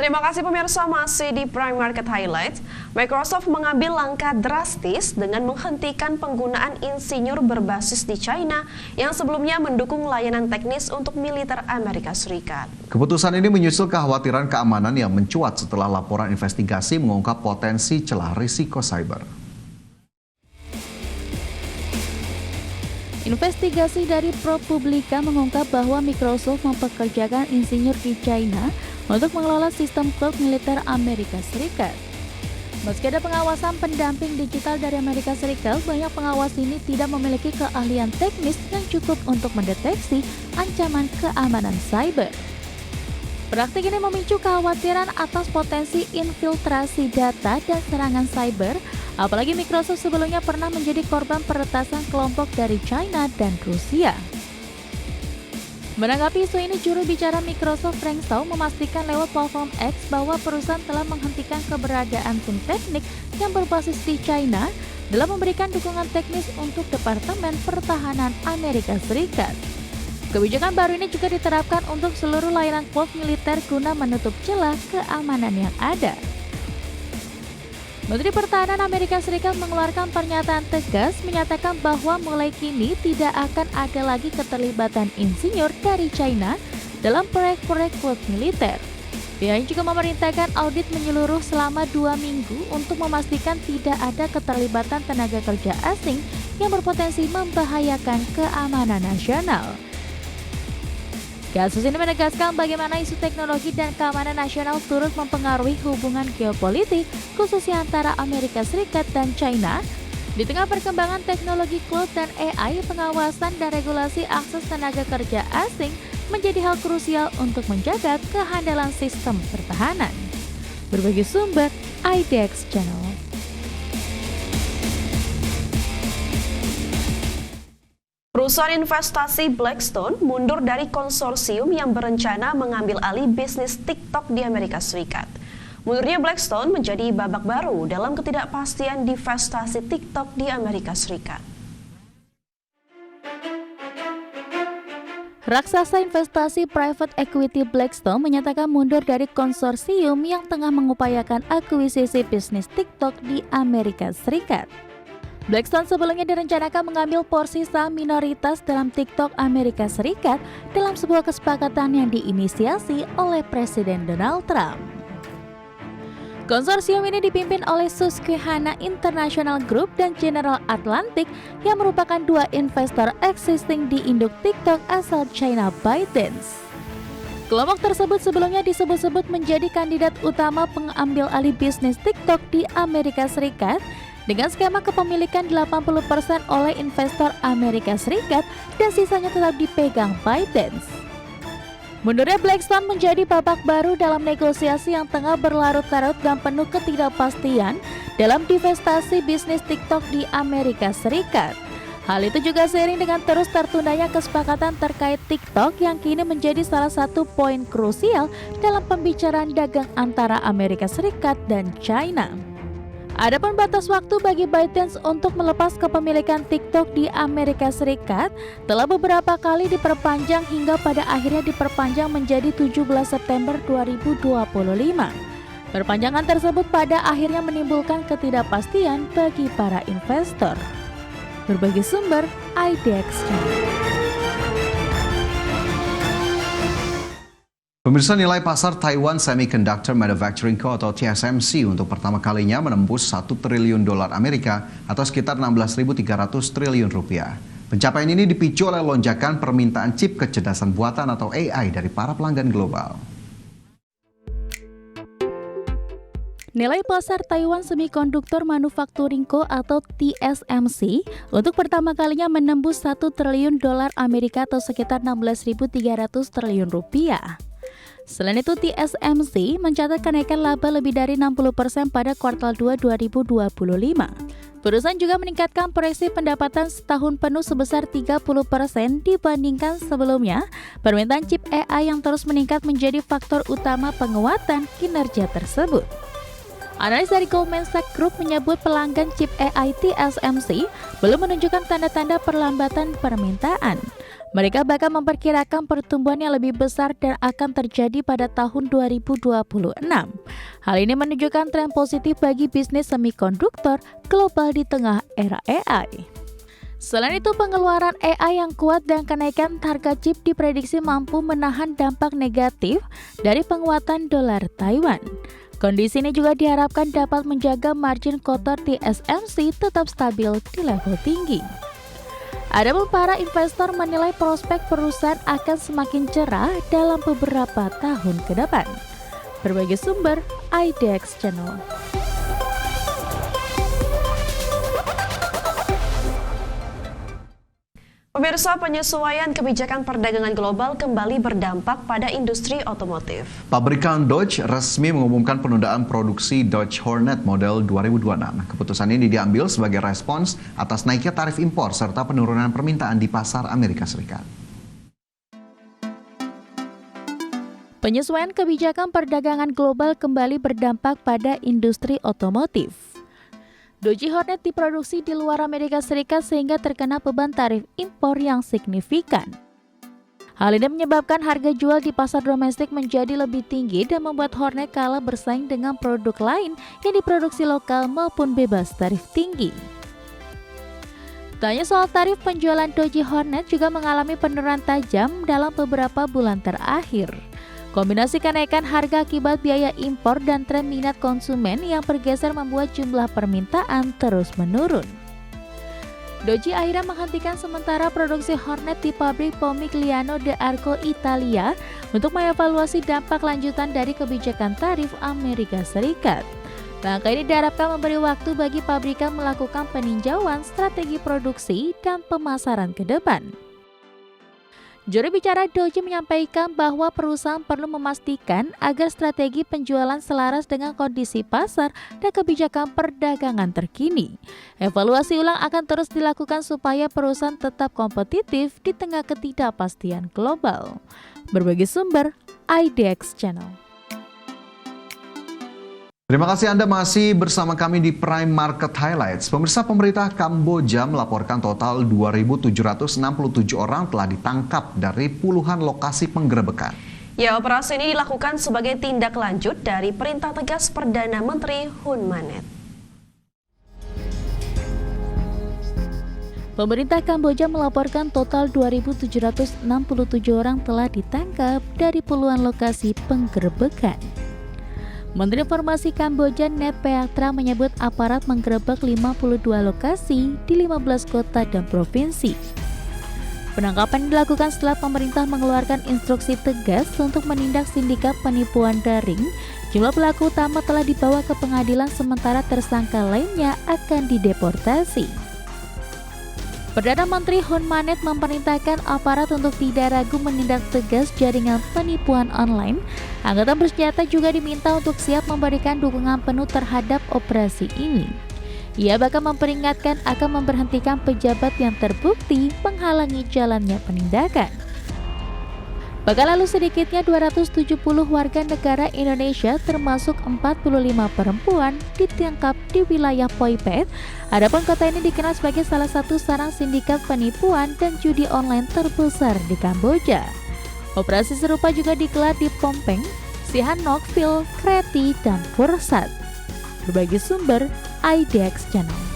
Terima kasih pemirsa, masih di Prime Market Highlights. Microsoft mengambil langkah drastis dengan menghentikan penggunaan insinyur berbasis di China yang sebelumnya mendukung layanan teknis untuk militer Amerika Serikat. Keputusan ini menyusul kekhawatiran keamanan yang mencuat setelah laporan investigasi mengungkap potensi celah risiko cyber. Investigasi dari ProPublica mengungkap bahwa Microsoft mempekerjakan insinyur di China untuk mengelola sistem cloud militer Amerika Serikat. Meski ada pengawasan pendamping digital dari Amerika Serikat, banyak pengawas ini tidak memiliki keahlian teknis yang cukup untuk mendeteksi ancaman keamanan cyber. Praktik ini memicu kekhawatiran atas potensi infiltrasi data dan serangan cyber, apalagi Microsoft sebelumnya pernah menjadi korban peretasan kelompok dari China dan Rusia. Menanggapi isu ini, juru bicara Microsoft Frank Shaw memastikan lewat platform X bahwa perusahaan telah menghentikan keberadaan tim teknik yang berbasis di China dalam memberikan dukungan teknis untuk Departemen Pertahanan Amerika Serikat. Kebijakan baru ini juga diterapkan untuk seluruh layanan cloud militer guna menutup celah keamanan yang ada. Menteri Pertahanan Amerika Serikat mengeluarkan pernyataan tegas menyatakan bahwa mulai kini tidak akan ada lagi keterlibatan insinyur dari China dalam proyek-proyek cloud militer. Pihaknya juga memerintahkan audit menyeluruh selama 2 minggu untuk memastikan tidak ada keterlibatan tenaga kerja asing yang berpotensi membahayakan keamanan nasional. Kasus ini menegaskan bagaimana isu teknologi dan keamanan nasional turut mempengaruhi hubungan geopolitik, khususnya antara Amerika Serikat dan China. Di tengah perkembangan teknologi cloud dan AI, pengawasan dan regulasi akses tenaga kerja asing menjadi hal krusial untuk menjaga kehandalan sistem pertahanan. Berbagai sumber, IDX Channel. Perusahaan investasi Blackstone mundur dari konsorsium yang berencana mengambil alih bisnis TikTok di Amerika Serikat. Mundurnya Blackstone menjadi babak baru dalam ketidakpastian divestasi TikTok di Amerika Serikat. Raksasa investasi private equity Blackstone menyatakan mundur dari konsorsium yang tengah mengupayakan akuisisi bisnis TikTok di Amerika Serikat. Blackstone sebelumnya direncanakan mengambil porsi saham minoritas dalam TikTok Amerika Serikat dalam sebuah kesepakatan yang diinisiasi oleh Presiden Donald Trump. Konsorsium ini dipimpin oleh Susquehanna International Group dan General Atlantic yang merupakan dua investor existing di induk TikTok asal China, ByteDance. Kelompok tersebut sebelumnya disebut-sebut menjadi kandidat utama pengambil alih bisnis TikTok di Amerika Serikat dengan skema kepemilikan 80% oleh investor Amerika Serikat dan sisanya tetap dipegang ByteDance. Mundurnya Blackstone menjadi babak baru dalam negosiasi yang tengah berlarut-larut dan penuh ketidakpastian dalam divestasi bisnis TikTok di Amerika Serikat. Hal itu juga seiring dengan terus tertundanya kesepakatan terkait TikTok yang kini menjadi salah satu poin krusial dalam pembicaraan dagang antara Amerika Serikat dan China. Adapun batas waktu bagi ByteDance untuk melepas kepemilikan TikTok di Amerika Serikat telah beberapa kali diperpanjang hingga pada akhirnya diperpanjang menjadi 17 September 2025. Perpanjangan tersebut pada akhirnya menimbulkan ketidakpastian bagi para investor. Berbagai sumber, IDX Channel. Pemirsa, nilai pasar Taiwan Semiconductor Manufacturing Co. atau TSMC untuk pertama kalinya menembus 1 triliun dolar Amerika atau sekitar 16.300 triliun rupiah. Pencapaian ini dipicu oleh lonjakan permintaan chip kecerdasan buatan atau AI dari para pelanggan global. Nilai pasar Taiwan Semiconductor Manufacturing Co. atau TSMC untuk pertama kalinya menembus 1 triliun dolar Amerika atau sekitar 16.300 triliun rupiah. Selain itu, TSMC mencatat kenaikan laba lebih dari 60% pada kuartal 2 2025. Perusahaan juga meningkatkan proyeksi pendapatan setahun penuh sebesar 30% dibandingkan sebelumnya. Permintaan chip AI yang terus meningkat menjadi faktor utama penguatan kinerja tersebut. Analis dari Goldman Sachs Group menyebut pelanggan chip AI TSMC belum menunjukkan tanda-tanda perlambatan permintaan. Mereka bahkan memperkirakan pertumbuhan yang lebih besar dan akan terjadi pada tahun 2026. Hal ini menunjukkan tren positif bagi bisnis semikonduktor global di tengah era AI. Selain itu, pengeluaran AI yang kuat dan kenaikan harga chip diprediksi mampu menahan dampak negatif dari penguatan dolar Taiwan. Kondisi ini juga diharapkan dapat menjaga margin kotor TSMC tetap stabil di level tinggi. Adapun para investor menilai prospek perusahaan akan semakin cerah dalam beberapa tahun ke depan. Berbagai sumber, IDX Channel. Pemirsa, penyesuaian kebijakan perdagangan global kembali berdampak pada industri otomotif. Pabrikan Dodge resmi mengumumkan penundaan produksi Dodge Hornet model 2026. Keputusan ini diambil sebagai respons atas naiknya tarif impor serta penurunan permintaan di pasar Amerika Serikat. Penyesuaian kebijakan perdagangan global kembali berdampak pada industri otomotif. Dodge Hornet diproduksi di luar Amerika Serikat sehingga terkena beban tarif impor yang signifikan. Hal ini menyebabkan harga jual di pasar domestik menjadi lebih tinggi dan membuat Hornet kalah bersaing dengan produk lain yang diproduksi lokal maupun bebas tarif tinggi. Tak hanya soal tarif, penjualan Dodge Hornet juga mengalami penurunan tajam dalam beberapa bulan terakhir. Kombinasi kenaikan harga akibat biaya impor dan tren minat konsumen yang bergeser membuat jumlah permintaan terus menurun. Dodge akhirnya menghentikan sementara produksi Hornet di pabrik Pomigliano d'Arco, Italia untuk mengevaluasi dampak lanjutan dari kebijakan tarif Amerika Serikat. Langkah ini diharapkan memberi waktu bagi pabrikan melakukan peninjauan strategi produksi dan pemasaran ke depan. Juru bicara Dodge menyampaikan bahwa perusahaan perlu memastikan agar strategi penjualan selaras dengan kondisi pasar dan kebijakan perdagangan terkini. Evaluasi ulang akan terus dilakukan supaya perusahaan tetap kompetitif di tengah ketidakpastian global. Berbagai sumber, IDX Channel. Terima kasih Anda masih bersama kami di Prime Market Highlights. Pemirsa, pemerintah Kamboja melaporkan total 2.767 orang telah ditangkap dari puluhan lokasi penggerebekan. Ya, operasi ini dilakukan sebagai tindak lanjut dari perintah tegas Perdana Menteri Hun Manet. Pemerintah Kamboja melaporkan total 2.767 orang telah ditangkap dari puluhan lokasi penggerebekan. Menteri Informasi Kamboja Net Peaktra menyebut aparat menggerebek 52 lokasi di 15 kota dan provinsi. Penangkapan dilakukan setelah pemerintah mengeluarkan instruksi tegas untuk menindak sindikat penipuan daring. Jumlah pelaku utama telah dibawa ke pengadilan sementara tersangka lainnya akan dideportasi. Perdana Menteri Hun Manet memerintahkan aparat untuk tidak ragu menindak tegas jaringan penipuan online. Angkatan bersenjata juga diminta untuk siap memberikan dukungan penuh terhadap operasi ini. Ia bahkan memperingatkan akan memberhentikan pejabat yang terbukti menghalangi jalannya penindakan. Pekan lalu sedikitnya 270 warga negara Indonesia termasuk 45 perempuan ditangkap di wilayah Poipet. Adapun kota ini dikenal sebagai salah satu sarang sindikat penipuan dan judi online terbesar di Kamboja. Operasi serupa juga digelar di Pompeng, Sihanoukville, Kreti, dan Pursat. Berbagai sumber, IDX Channel.